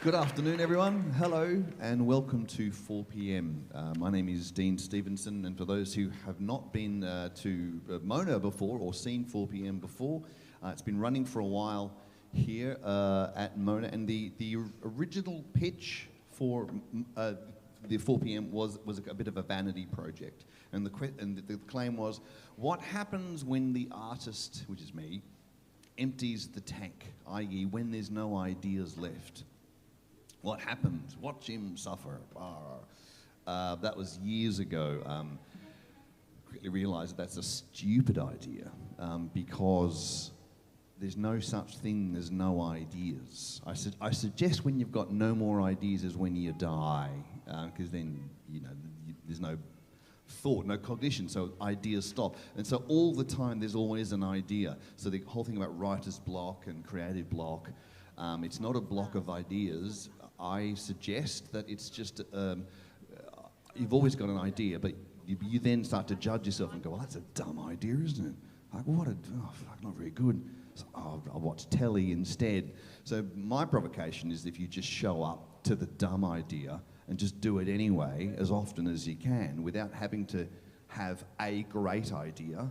Good afternoon, everyone. Hello, and welcome to 4 p.m. My name is Dean Stevenson, and for those who have not been to Mona before or seen 4 p.m. before, it's been running for a while here at Mona, and the original pitch for the 4 p.m. was a bit of a vanity project, and the claim was, what happens when the artist, which is me, empties the tank, i.e. when there's no ideas left? What happens? Watch him suffer. That was years ago. Quickly realised that's a stupid idea because there's no such thing as no ideas. I suggest when you've got no more ideas is when you die, because then there's no thought, no cognition, so ideas stop. And so all the time there's always an idea. So the whole thing about writer's block and creative block, it's not a block of ideas. I suggest that it's just, you've always got an idea, but you then start to judge yourself and go, well, that's a dumb idea, isn't it? Like, not very good. So, I'll watch telly instead. So my provocation is if you just show up to the dumb idea and just do it anyway as often as you can without having to have a great idea,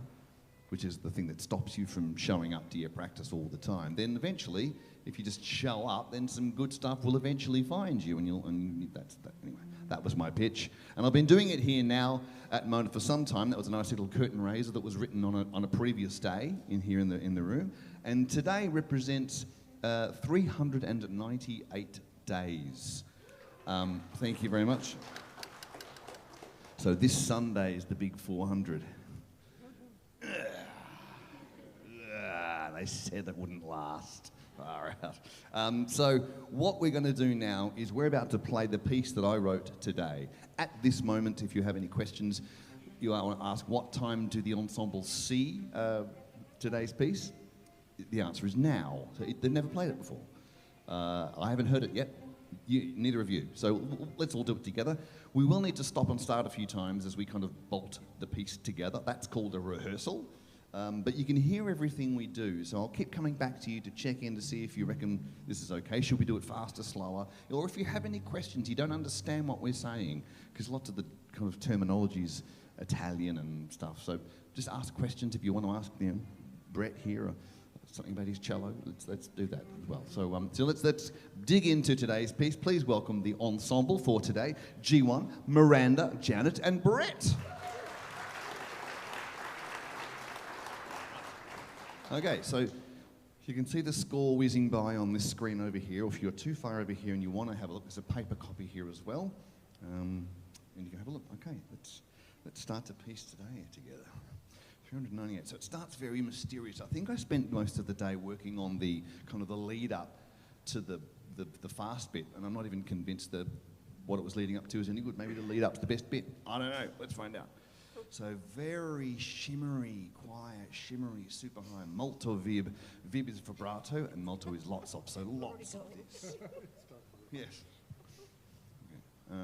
which is the thing that stops you from showing up to your practice all the time, then eventually, if you just show up, then some good stuff will eventually find you, and that's that. Anyway, that was my pitch, and I've been doing it here now at Mona for some time. That was a nice little curtain raiser that was written on a previous day in the room, and today represents 398 days. Thank you very much. So this Sunday is the big 400. They said it wouldn't last. Far out. So what we're going to do now is we're about to play the piece that I wrote today. At this moment, if you have any questions, you want to ask, what time do the ensemble see today's piece? The answer is now. So they've never played it before. I haven't heard it yet. Neither of you. So let's all do it together. We will need to stop and start a few times as we kind of bolt the piece together. That's called a rehearsal. But you can hear everything we do, so I'll keep coming back to you to check in to see if you reckon this is okay. Should we do it faster, slower? Or if you have any questions, you don't understand what we're saying, because lots of the kind of terminology is Italian and stuff. So just ask questions if you want to ask Brett here something about his cello. Let's do that as well. So let's dig into today's piece. Please welcome the ensemble for today: G1, Miranda, Janet, and Brett. Okay, so you can see the score whizzing by on this screen over here, or if you're too far over here and you want to have a look, there's a paper copy here as well. And you can have a look. Okay, let's start the piece today together. 398. So it starts very mysterious. I think I spent most of the day working on the kind of the lead up to the fast bit, and I'm not even convinced that what it was leading up to is any good. Maybe the lead up's the best bit. I don't know. Let's find out. So very shimmery, quiet, shimmery, super high, molto vib. Vib is vibrato and molto is lots of, so lots of this. Yes. Okay.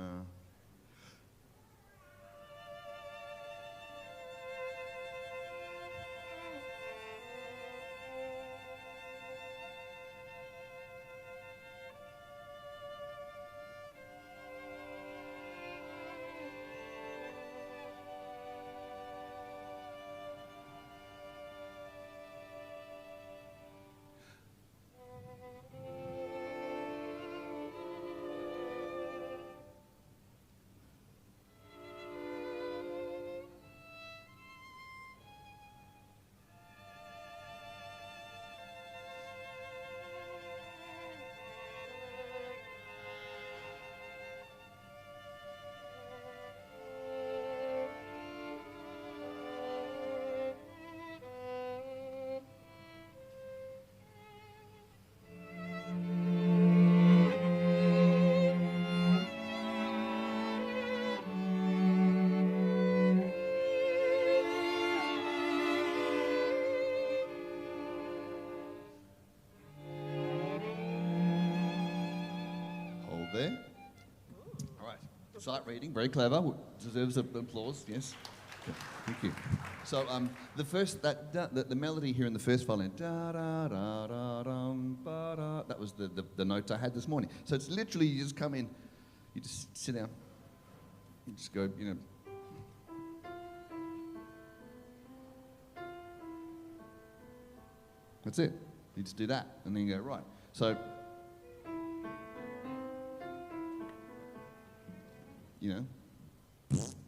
Sight reading, very clever. Deserves applause. Yes. Okay, thank you. So the melody here in the first violin, da da da da dum ba da. That was the notes I had this morning. So it's literally you just come in, you just sit down, you just go, That's it. You just do that, and then you go right. So.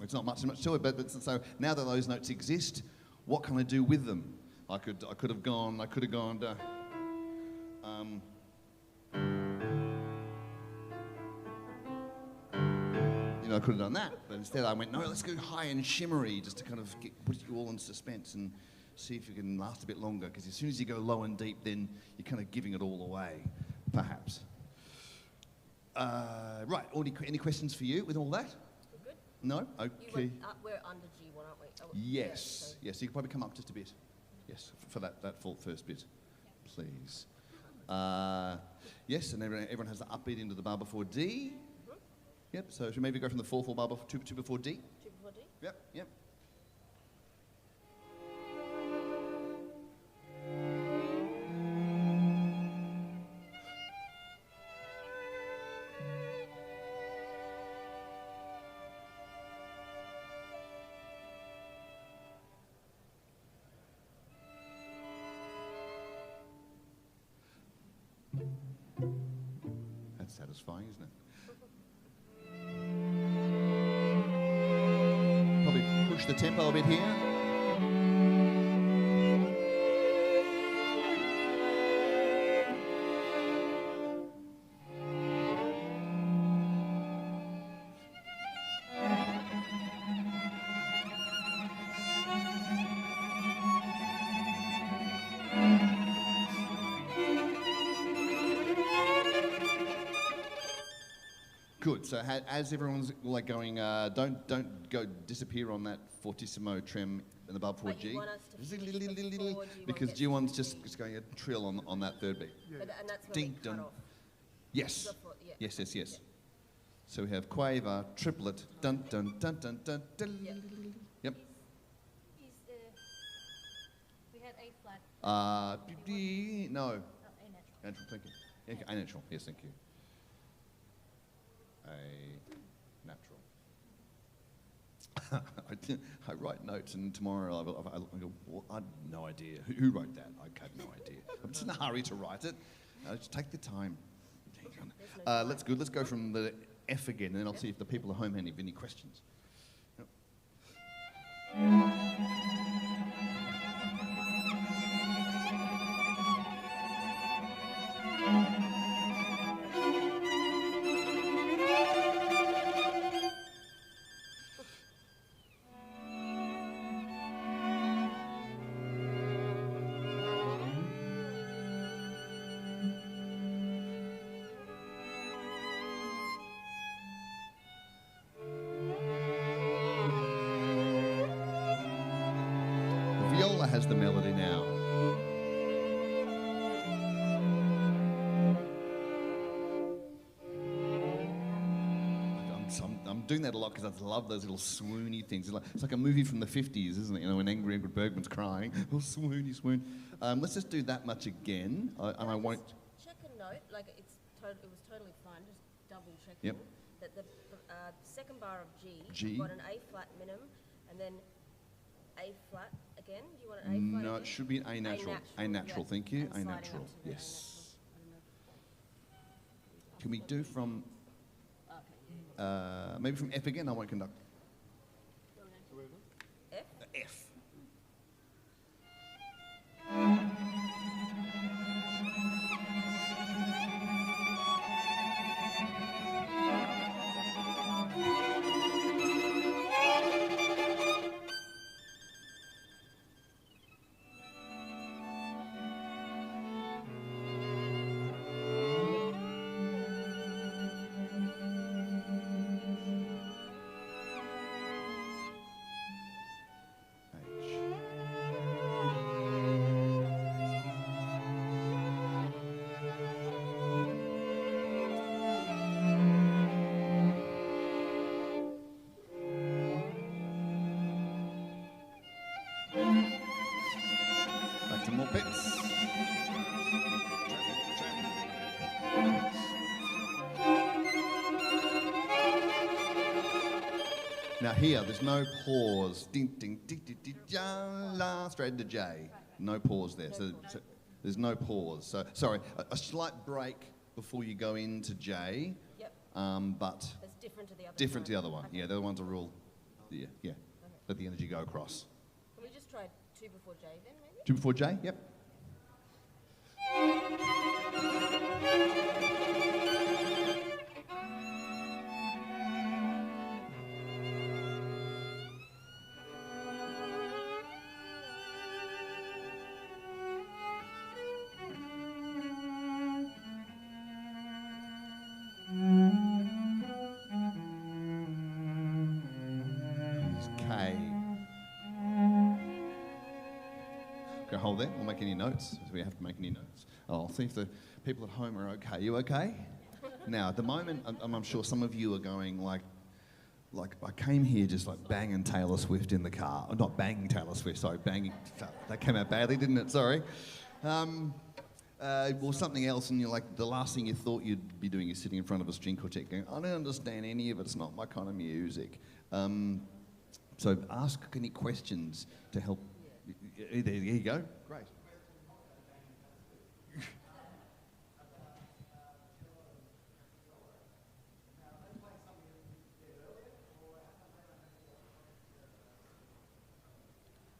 It's not much to it, but so now that those notes exist, what can I do with them? I could have gone to, I could have done that, but instead I went, no, let's go high and shimmery, just to kind of put you all in suspense and see if you can last a bit longer, because as soon as you go low and deep, then you're kind of giving it all away, perhaps. Right, any questions for you with all that? We're good. No? Okay. We're under G1, aren't we? Oh, yes. Yeah, so you can probably come up just a bit. Yes, for that first bit, please. Yes, and everyone has the upbeat into the bar before D. Mm-hmm. Yep, so should we maybe go from the 4/4 bar before, two before D? 2 before D? Yep. That's satisfying, isn't it? Probably push the tempo a bit here. Good. So as everyone's like going, don't go disappear on that fortissimo trem in the bar before G. You want us to finish because G1's just going a trill on that third beat. Yeah. And that's when Ding we cut dong. off. Yes. Before, yeah. Yes. So we have quaver, triplet, dun dun dun dun dun dun. Yep. We had A flat. No. Oh, A natural. Natural, thank you. Yeah, A natural, yes, thank you. A natural. I write notes, and tomorrow I go, well, I have no idea. Who wrote that? I have no idea. I'm just in a hurry to write it. Just take the time. Let's go from the F again, and then I'll see if the people at home have any questions. Viola has the melody now. I'm doing that a lot because I love those little swoony things. It's like a movie from the 50s, isn't it? You know, when Angry Ingrid Bergman's crying. Oh, swoony, swoon. Let's just do that much again, and I won't... Check a note, like it was totally fine, just double checking. Yep. That the second bar of G, G. you've got an A flat minimum, and then A flat again. Do you want an A flat No, again? it should be A natural. A natural, thank you. And A sliding up natural, to the A yes. natural. Can we do from... Okay. maybe from F again? I won't conduct. F? F. trumpets. Now here, there's no pause. Ding, ding, ding, ding, ding, la, straight into J. No pause there. So there's no pause. So sorry, a slight break before you go into J. Yep. But It's different to the other different one. to the other one. Okay. Yeah, the other one's a rule. Yeah, yeah. Okay. Let the energy go across. Can we just try 2 before J then, maybe? 2 before J. Yep. K. Okay, hold there. We'll make any notes. We have to make any notes. I'll see if the people at home are okay. You okay? Now, at the moment, I'm sure some of you are going like I came here just like banging Taylor Swift in the car. Oh, not banging Taylor Swift, sorry, banging. That came out badly, didn't it? Sorry. Or something else, and you're like, the last thing you thought you'd be doing is sitting in front of a string quartet going, I don't understand any of it, it's not my kind of music. So ask any questions to help. There you go. Great.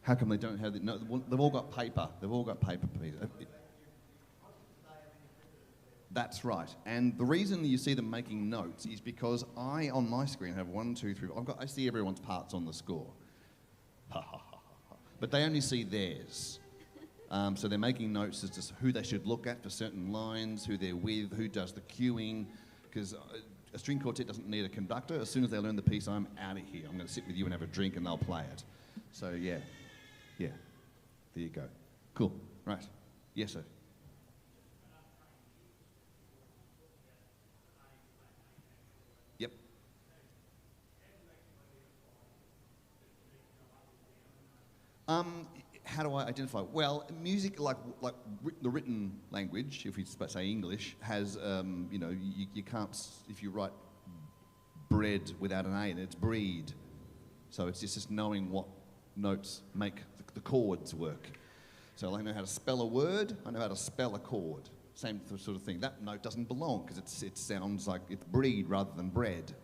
How come they don't have the... No, they've all got paper. They've all got paper, Peter. That's right. And the reason that you see them making notes is because I, on my screen, have 1, 2, 3... I see everyone's parts on the score. Ha, ha, ha, ha. But they only see theirs. So they're making notes as to who they should look at for certain lines, who they're with, who does the cueing. Because a string quartet doesn't need a conductor. As soon as they learn the piece, I'm out of here. I'm going to sit with you and have a drink and they'll play it. So, yeah. Yeah, there you go. Cool, right. Yes, sir. Yep. How do I identify? Well, music, like the written language, if we say English, has, you know, you can't, if you write bread without an A, then it's breed. So it's just knowing what notes make the chords work. So I know how to spell a word, I know how to spell a chord. Same sort of thing. That note doesn't belong because it sounds like it's breed rather than bread.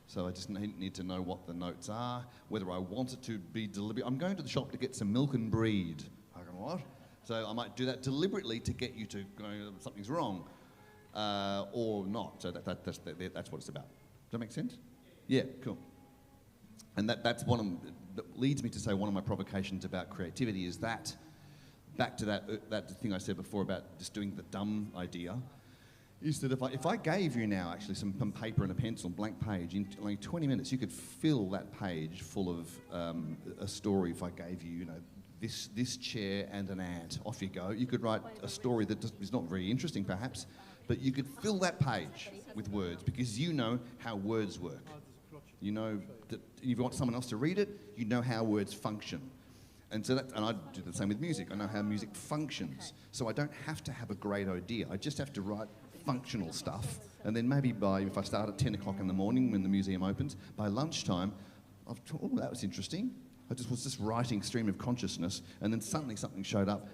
So I just need to know what the notes are, whether I want it to be deliberate. I'm going to the shop to get some milk and breed. I go, what? So I might do that deliberately to get you to go, something's wrong, or not. So that's what it's about. Does that make sense? Yeah, cool. And that's one of that leads me to say one of my provocations about creativity is that, back to that thing I said before about just doing the dumb idea, is that if I gave you now actually some paper and a pencil, blank page, in like 20 minutes you could fill that page full of a story. If I gave you, you know, this chair and an ant, off you go. You could write a story that is not very interesting perhaps, but you could fill that page with words because you know how words work. You know that if you want someone else to read it, you know how words function. And so and I do the same with music. I know how music functions. So I don't have to have a great idea. I just have to write functional stuff. And then maybe if I start at 10 o'clock in the morning when the museum opens, by lunchtime, oh, that was interesting. I was just writing stream of consciousness, and then suddenly something showed up.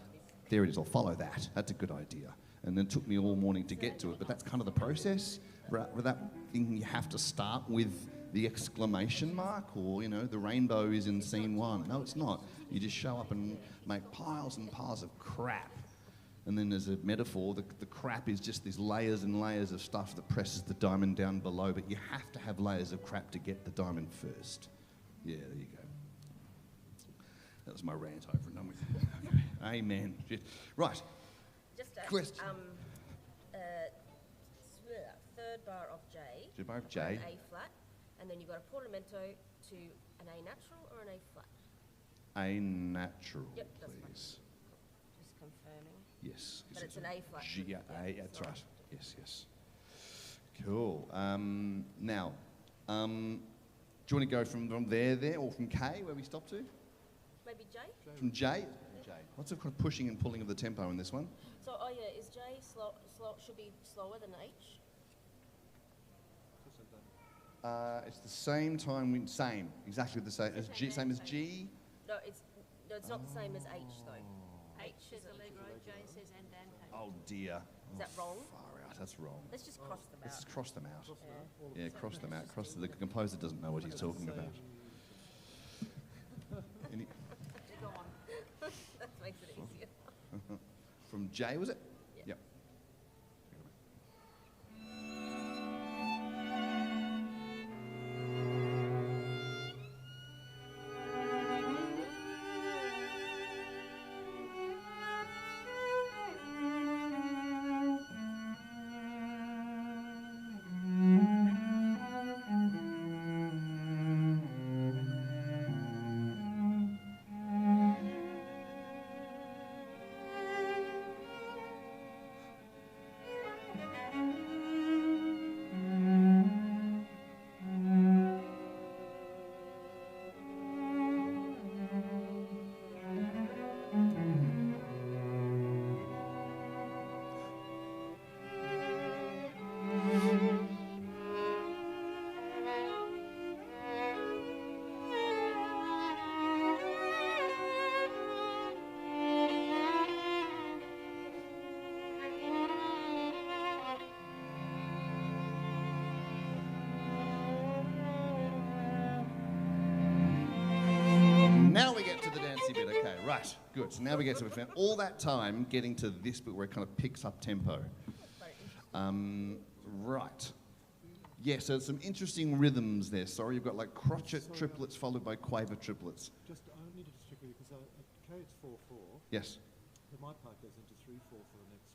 There it is, I'll follow that. That's a good idea. And then it took me all morning to get to it. But that's kind of the process. Without thinking you have to start with the exclamation mark, or, you know, the rainbow is in scene 1. No, it's not. You just show up and make piles and piles of crap. And then there's a metaphor, the crap is just these layers and layers of stuff that presses the diamond down below, but you have to have layers of crap to get the diamond first. Yeah, there you go. That was my rant over and done with. Okay. Amen. Right. Just a Question. third bar of J. Third bar of J. An A flat, and then you've got a portamento to an A natural or an A flat. A natural, Yep, that's please. fine. Just confirming. Yes. But it's an A flat. G, Yeah, A, it's that's not. right. Yes, yes. Cool. Now, do you want to go from there, or from K, where we stopped to? Maybe J? From J? J. Okay. Lots of kind of pushing and pulling of the tempo in this one. So, oh yeah, is J should be slower than H? It's the same time, exactly the same as G. Same as G. No, it's not the same as H though. H says allegro, J says andante. Oh dear. Is that wrong? Far out. That's wrong. Let's just cross them Let's out. just cross them out. Yeah. Yeah, cross them out. The composer doesn't know what he's talking about. Any, Go on. That makes it easier. from J, was it? Yeah. Yep. Now we get to the dancey bit, okay, right, good. So now we get to it. All that time getting to this bit where it kind of picks up tempo. Right. Yeah, so some interesting rhythms there. Sorry, you've got like crotchet triplets followed by quaver triplets. Just, I need to check with you because at K it's 4/4. Yes. But my part goes into 3/4 for the next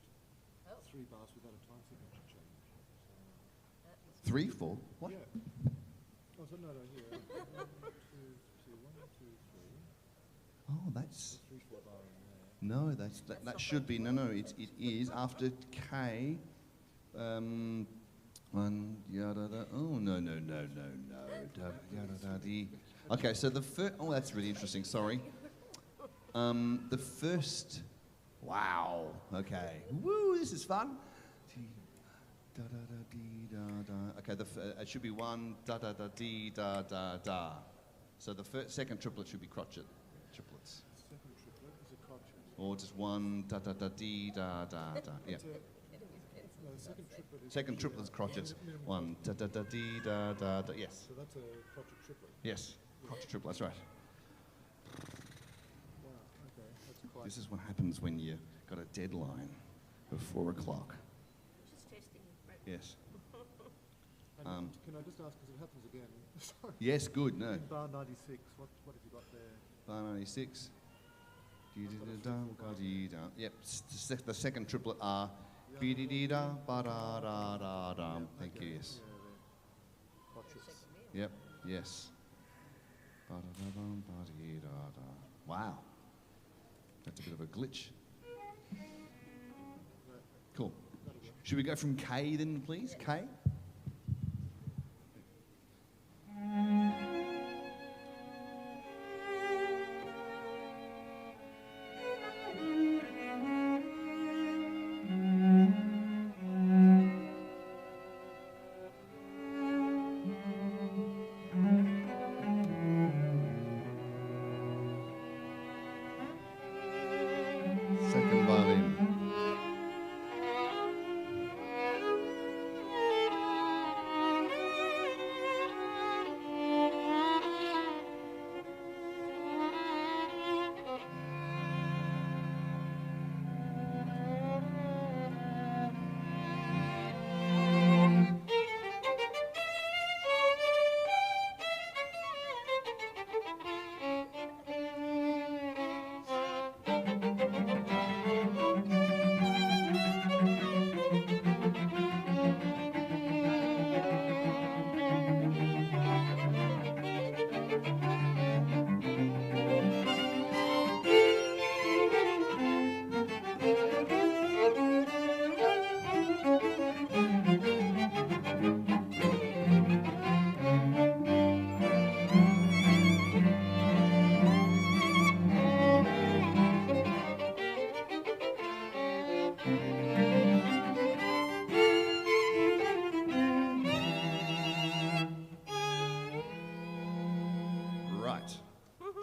Oh. 3 bars without a time signature change. 3, 4. What? Yeah. Oh, so no, here. 1, 2, 2, 1, 2, 3. Oh, that's... 3/4 bar in there. No, that should be... No, it is after K. One, yada da. Oh, no. Da, yada da dee. Okay, so the first... Oh, that's really interesting, sorry. The first... Wow, okay. Woo, this is fun. Da da da dee da da. Okay, it should be 1 da da da dee da da da. So the second triplet should be crotchet triplets. Second triplet is a crotchet. Or just 1 da da da dee da da da. Yeah. No, the second triplet is... Second triplet is crotchets. 1 da da da dee da da da. Yes. So that's a crotchet triplet. Yes. Crotchet triplet. That's right. Wow, okay, that's quite... This is what happens when you got a deadline of 4 o'clock. Just testing. Right. Yes. And can I just ask, because it happens again, sorry. Yes. Good. No. In bar 96, what have you got there? Bar 96. Yep. The second triplet are. Be-dee-dee-da, ba-da-da-da-da. Thank you. Yes. Yeah, the crotchets. Yep. Yes. Ba-da-da-bum, ba-dee-da-da. Wow. That's a bit of a glitch. Cool. Should we go from K then, please? K? Second violin.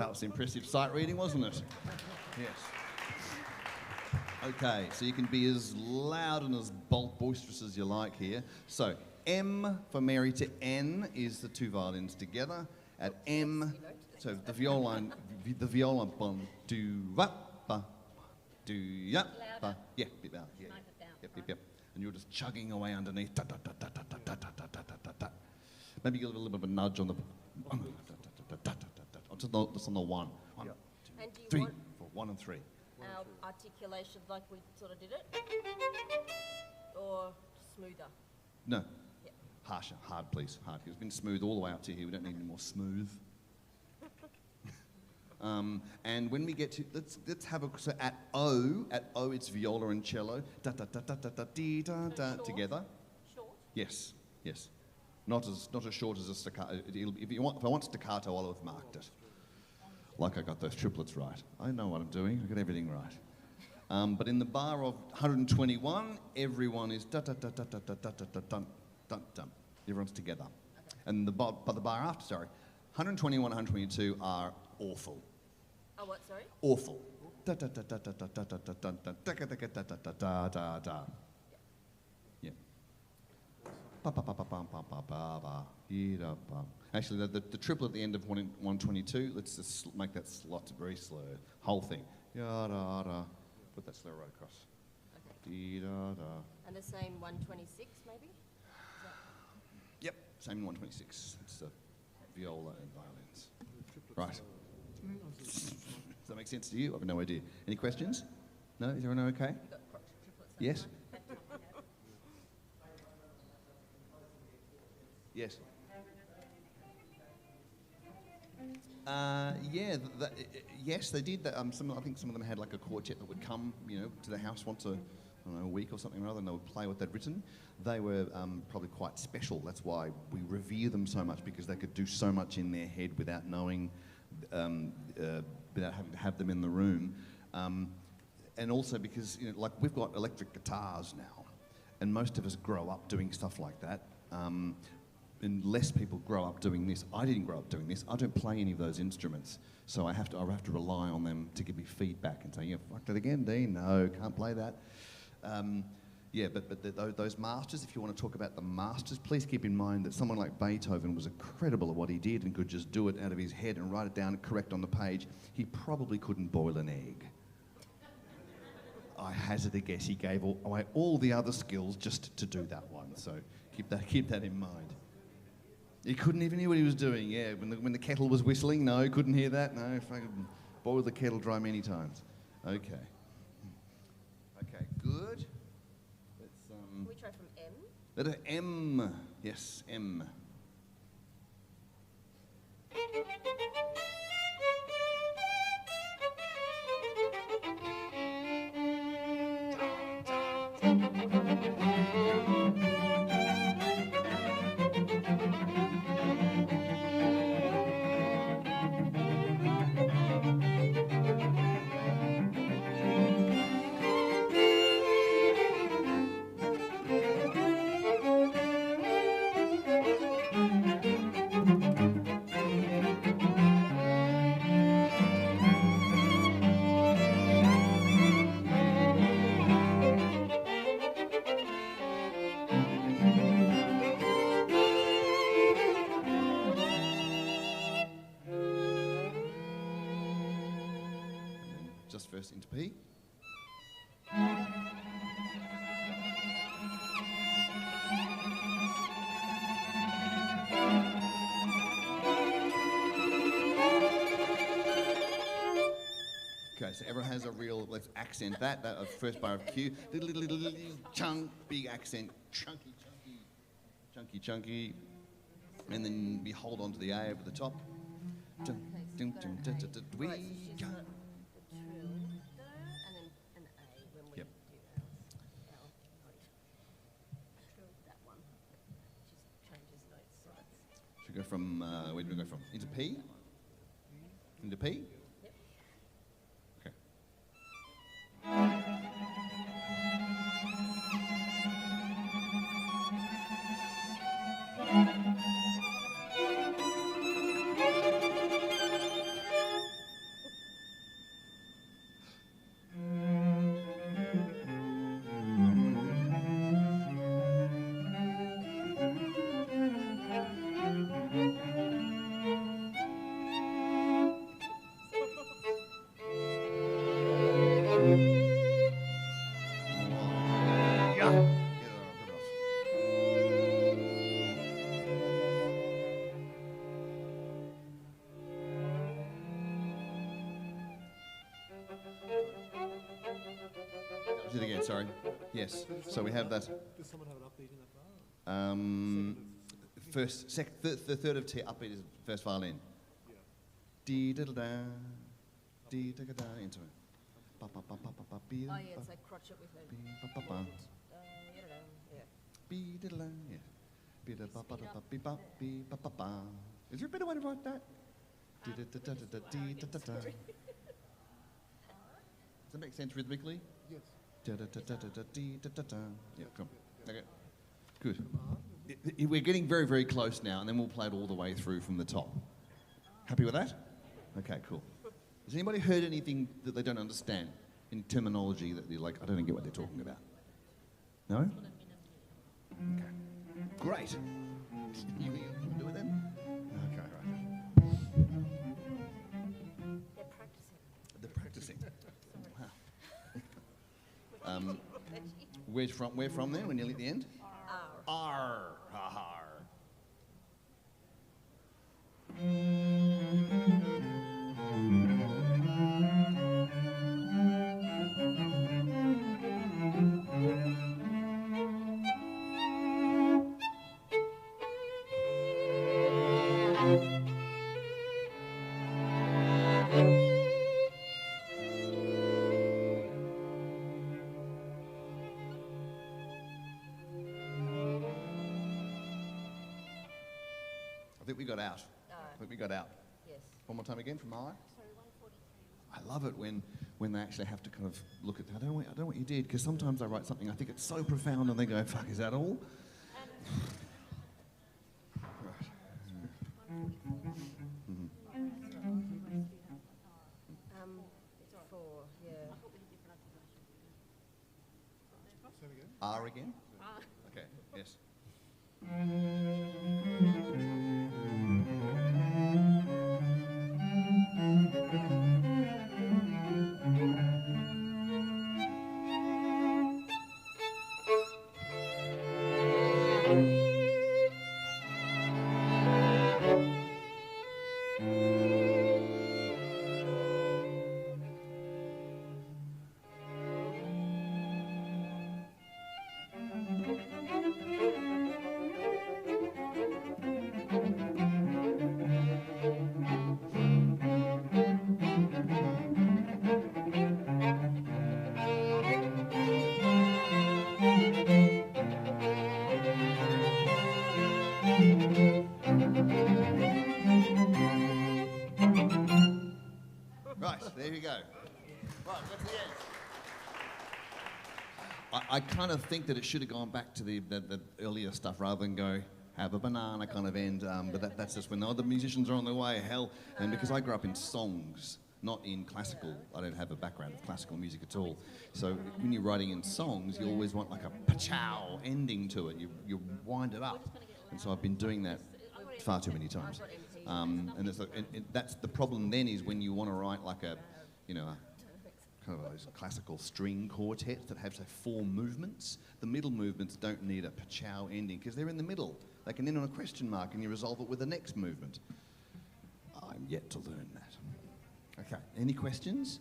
That was impressive sight reading, wasn't it? Yes. Okay, so you can be as loud and as boisterous as you like here. So M for Mary to N is the two violins together. At M, so the viola one, do va ba, do ya ba, yeah, bit louder, yeah, yep. And you're just chugging away underneath. Da, da, da, da, da, da, da, da, da, da, da. Maybe give a little bit of a nudge on the. Just on the one. One, Yep. two, And do you three, want- four, 1 and 3. Our articulation like we sort of did it? Or smoother? No. Yep. Harsher, hard, please, hard. It's been smooth all the way up to here. We don't need any more smooth. And when we get to, let's have a, so at O it's viola and cello, da da da da da da dee da da short? together. Short? Yes, yes. Not as short as a staccato. If I want staccato, I'll have marked it. Like I got those triplets right. I know what I'm doing. I got everything right. But in the bar of 121, everyone is da da da da da da da da da dun dun dun. Everyone's together. And the bar after, 121, 122 are awful. Oh, what, sorry? Awful. Da da da da da da da da da da da da da da da da da da. Yeah. Ba ba ba ba ba ba ba ba ba. Actually, the triple at the end of 122. Let's just make that slot very slow. Whole thing. Ya da da. Put that slow right across. Okay. Dee da da. And the same 126 maybe? Yep. Same in 126. It's the viola and violins. Right. Does that make sense to you? I have no idea. Any questions? No? Is everyone okay? You've got triplets. Yes? Yes. Yes, they did. I think some of them had like a quartet that would come, to the house once a week or something or other, and they would play what they'd written. They were probably quite special. That's why we revere them so much, because they could do so much in their head without knowing, without having to have them in the room. And also because, like we've got electric guitars now, and most of us grow up doing stuff like that. And less people grow up doing this. I didn't grow up doing this. I don't play any of those instruments, so I have to rely on them to give me feedback and say, "Yeah, fucked it again, Dean. No, can't play that." But those masters. If you want to talk about the masters, please keep in mind that someone like Beethoven was incredible at what he did and could just do it out of his head and write it down correct on the page. He probably couldn't boil an egg. I hazard a guess he gave away all the other skills just to do that one. So keep that in mind. He couldn't even hear what he was doing, yeah. When the kettle was whistling, no, couldn't hear that. No, fucking boiled the kettle dry many times. Okay. Okay, good. Let's Can we try from M? letter M. Yes, M. Just first into P. Okay, so everyone has a real, let's accent that first bar of Q. Little chunk, big accent, chunky. And then we hold on to the A over the top. Okay, so we've got an A. Right, so she's We got the trill, and then an A when we Yep. do our note. Trill, that one. Just changes notes, so that's... Should we go from, where do we go from? Into P? Into P? Yep. Okay. Do it again, sorry. Yes. So we have that. Does someone have an upbeat in that bar? The third of T upbeat is first violin. Yeah. Dee da da da, dee da da da into it. Ba ba ba ba ba ba bee Oh da yeah, ba it's like crotchet with a bee ba ba ba yeah. bee da da da, yeah. Bee da ba ba da ba bee ba bee ba ba ba. Is there a better way to write that? Dee da da da da da dee da da da. Does that make sense rhythmically? Yes. Da da da da da da dee da da da. Yeah, come. Okay. Good. We're getting very, very close now, and then we'll play it all the way through from the top. Happy with that? Okay, cool. Has anybody heard anything that they don't understand in terminology that they're like, I don't get what they're talking about? No? Okay. Great. You do it then? Okay, right. They're practicing. They're practicing. Wow. We're from there? We're nearly at the end? R. Ha. I think we got out. I think we got out. Yes. One more time again from Mara. Sorry, 143. I love it when they actually have to kind of look at. I don't know what you did, because sometimes I write something, I think it's so profound, and they go, "Fuck, is that all?" Right. Four, yeah. Say it again. R again. Okay. Yes. Right, there you go. Right, that's the end. I kind of think that it should have gone back to the earlier stuff rather than go, have a banana kind of end. But that's just when the other musicians are on their way, hell. And because I grew up in songs, not in classical, I don't have a background of classical music at all. So when you're writing in songs, you always want like a pa-chow ending to it. You wind it up. And so I've been doing that far too many times. And that's the problem then, is when you want to write like a kind of those classical string quartets that have, say, 4 movements. The middle movements don't need a pa-chow ending because they're in the middle. They can end on a question mark and you resolve it with the next movement. I'm yet to learn that. Okay, any questions?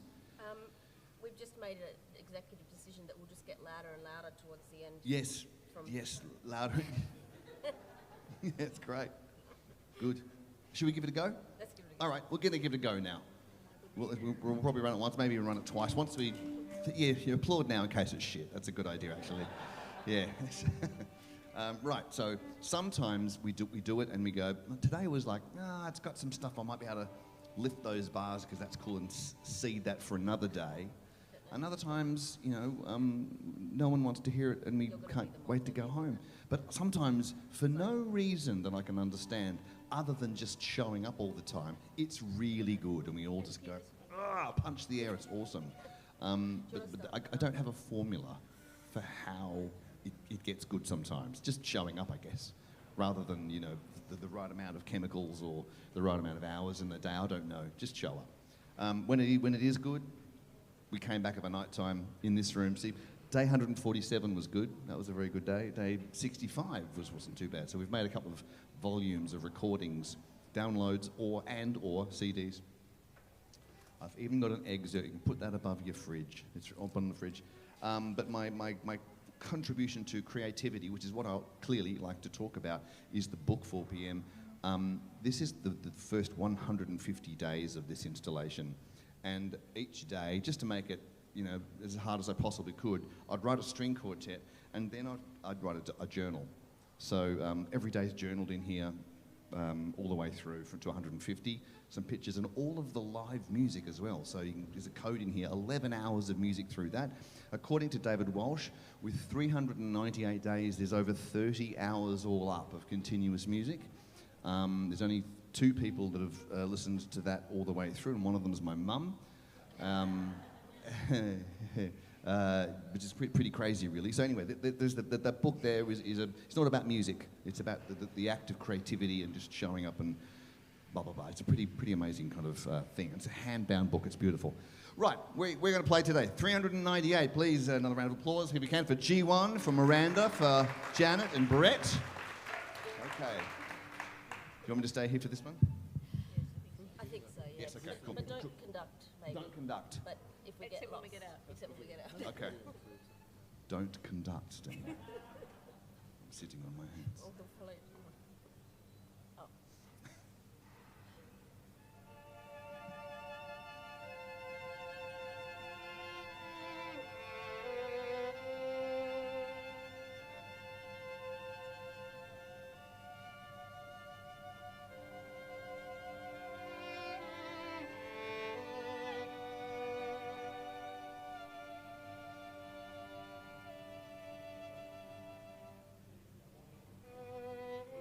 We've just made an executive decision that we'll just get louder and louder towards the end. Yes, yes, louder. That's great. Good. Should we give it a go? Let's give it a go. All right, we're going to give it a go now. We'll probably run it once, maybe we'll run it twice. Once we, yeah, you applaud now in case it's shit. That's a good idea, actually. Yeah. Right, so sometimes we do it and we go, today was like, it's got some stuff, I might be able to lift those bars because that's cool and seed that for another day. And other times, no one wants to hear it and we can't wait to go home. But sometimes, for no reason that I can understand, other than just showing up all the time, it's really good and we all just go, punch the air, it's awesome. But I don't have a formula for how it gets good sometimes. Just showing up, I guess, rather than, the right amount of chemicals or the right amount of hours in the day. I don't know. Just show up. When it is good, we came back at a night time in this room. See, day 147 was good. That was a very good day. Day 65 wasn't too bad. So we've made a couple of volumes of recordings, downloads or CDs. I've even got an excerpt. You can put that above your fridge. It's up on the fridge. But my contribution to creativity, which is what I'll clearly like to talk about, is the book 4 p.m. This is the first 150 days of this installation. And each day, just to make it, you know, as hard as I possibly could, I'd write a string quartet, and then I'd write a journal. So every day is journaled in here, all the way through to 150, some pictures, and all of the live music as well. So there's a code in here, 11 hours of music through that. According to David Walsh, with 398 days, there's over 30 hours all up of continuous music. There's only 2 people that have listened to that all the way through, and one of them is my mum. Which is pretty crazy, really. So anyway, there's that book there it's not about music. It's about the act of creativity and just showing up and blah, blah, blah. It's a pretty amazing kind of thing. It's a hand-bound book. It's beautiful. Right, we're going to play today. 398, please, another round of applause, if you can, for G1, for Miranda, for Janet and Brett. Okay. Do you want me to stay here for this one? I think so, yeah. Yes, okay, cool. But don't conduct, maybe. Don't conduct. But if we Except get when lost. we get out. Except when we get out. Okay. Don't conduct, Dean. I'm sitting on my hands. Or complete. Oh. Thank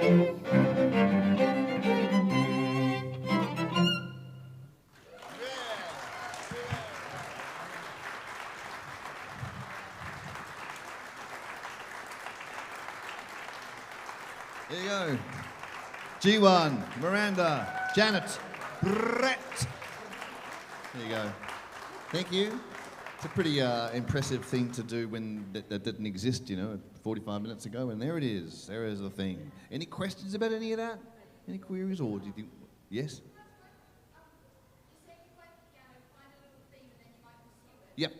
There you go. G1, Miranda, Janet, Brett. There you go. Thank you. It's a pretty impressive thing to do when that didn't exist, 45 minutes ago, and there it is. There is the thing. Any questions about any of that? Any queries, or do you think? Yes? Yep.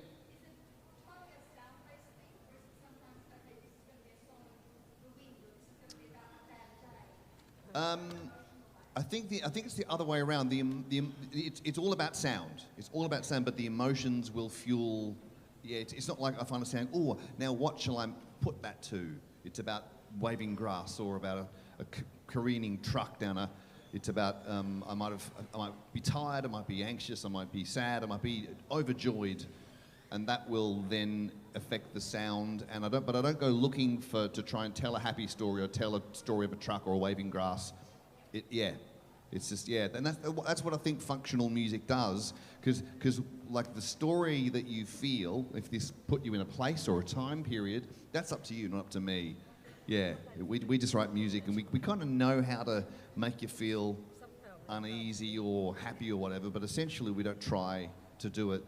I think it's the other way around. It's all about sound. It's all about sound, but the emotions will fuel. Yeah, it's not like I find a sound. Oh, now what shall I put that to? It's about waving grass or about a careening truck down a. It's about I might be tired. I might be anxious. I might be sad. I might be overjoyed, and that will then affect the sound. And I don't go looking to try and tell a happy story or tell a story of a truck or a waving grass. It's just, and that's what I think functional music does, because like the story that you feel, if this put you in a place or a time period, that's up to you, not up to me. Yeah, we just write music, and we kind of know how to make you feel uneasy or happy or whatever, but essentially we don't try to do it.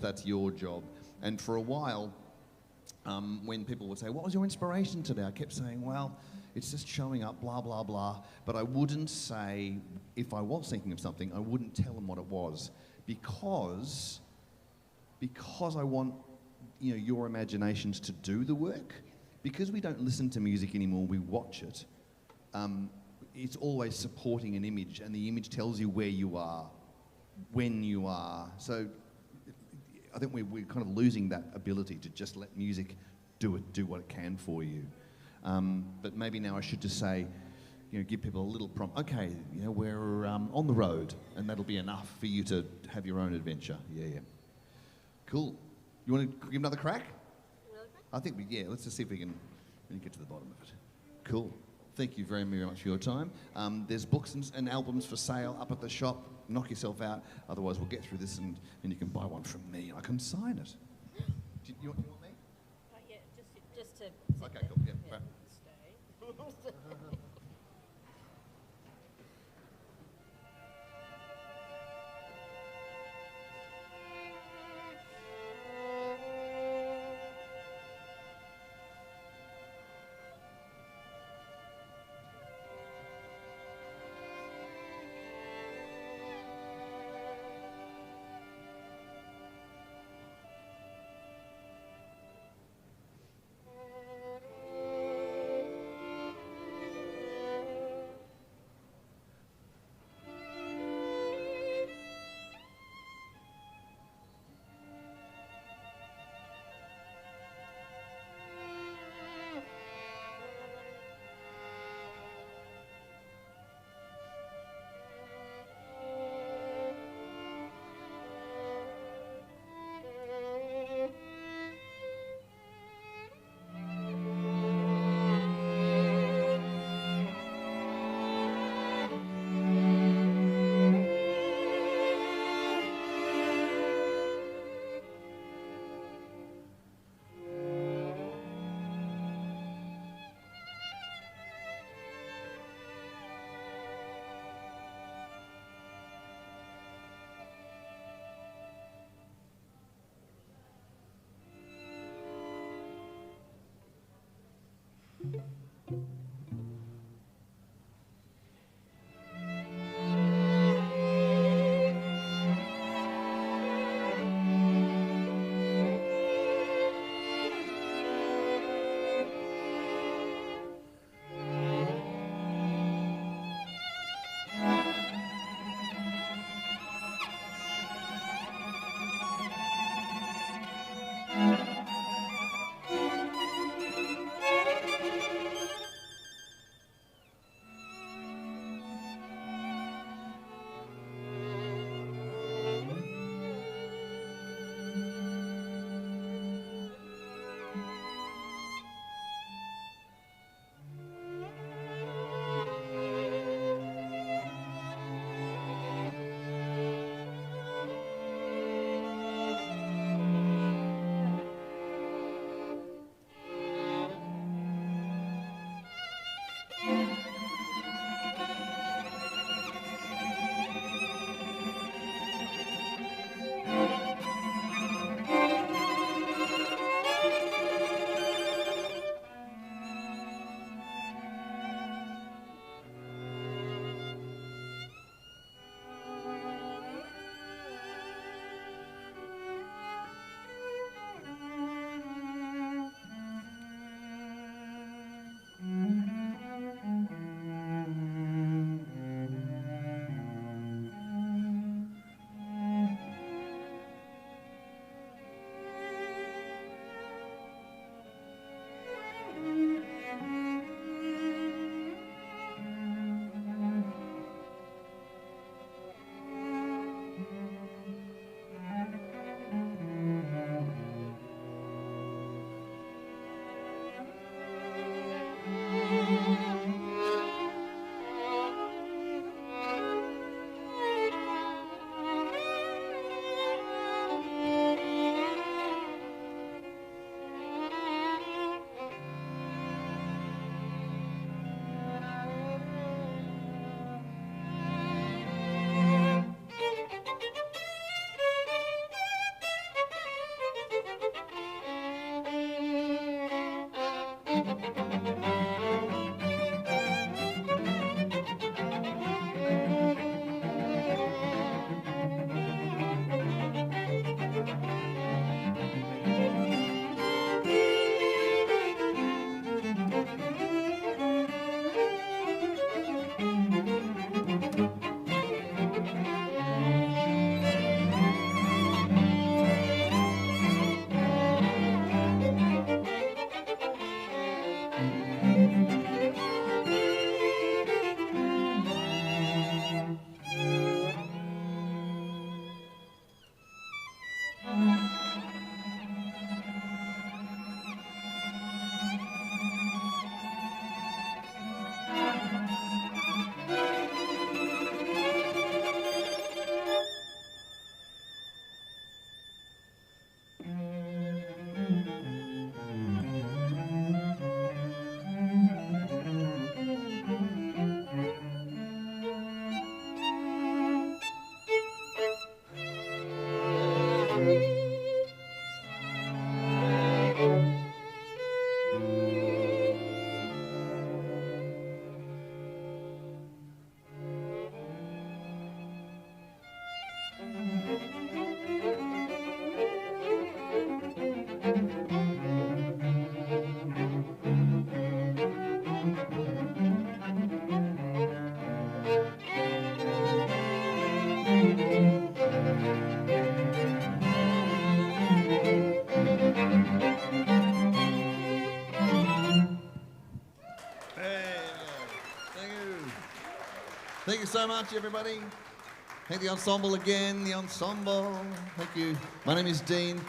That's your job. And for a while, when people would say, what was your inspiration today? I kept saying, well, it's just showing up, blah, blah, blah. But I wouldn't say, if I was thinking of something, I wouldn't tell them what it was. Because I want, your imaginations to do the work. Because we don't listen to music anymore, we watch it. It's always supporting an image, and the image tells you where you are, when you are. So I think we're kind of losing that ability to just let music do what it can for you. But maybe now I should just say, give people a little prompt. Okay, we're on the road, and that'll be enough for you to have your own adventure. Yeah. Cool. You want to give another crack? I think let's just see if we can really get to the bottom of it. Cool. Thank you very, very much for your time. There's books and albums for sale up at the shop. Knock yourself out. Otherwise, we'll get through this and you can buy one from me. I can sign it. Do you want me? Yeah, just to. Okay, cool. Yeah. Right. Stay. Thank you so much, everybody. Thank the ensemble again, the ensemble. Thank you. My name is Dean.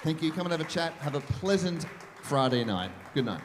Thank you. Come and have a chat. Have a pleasant Friday night. Good night.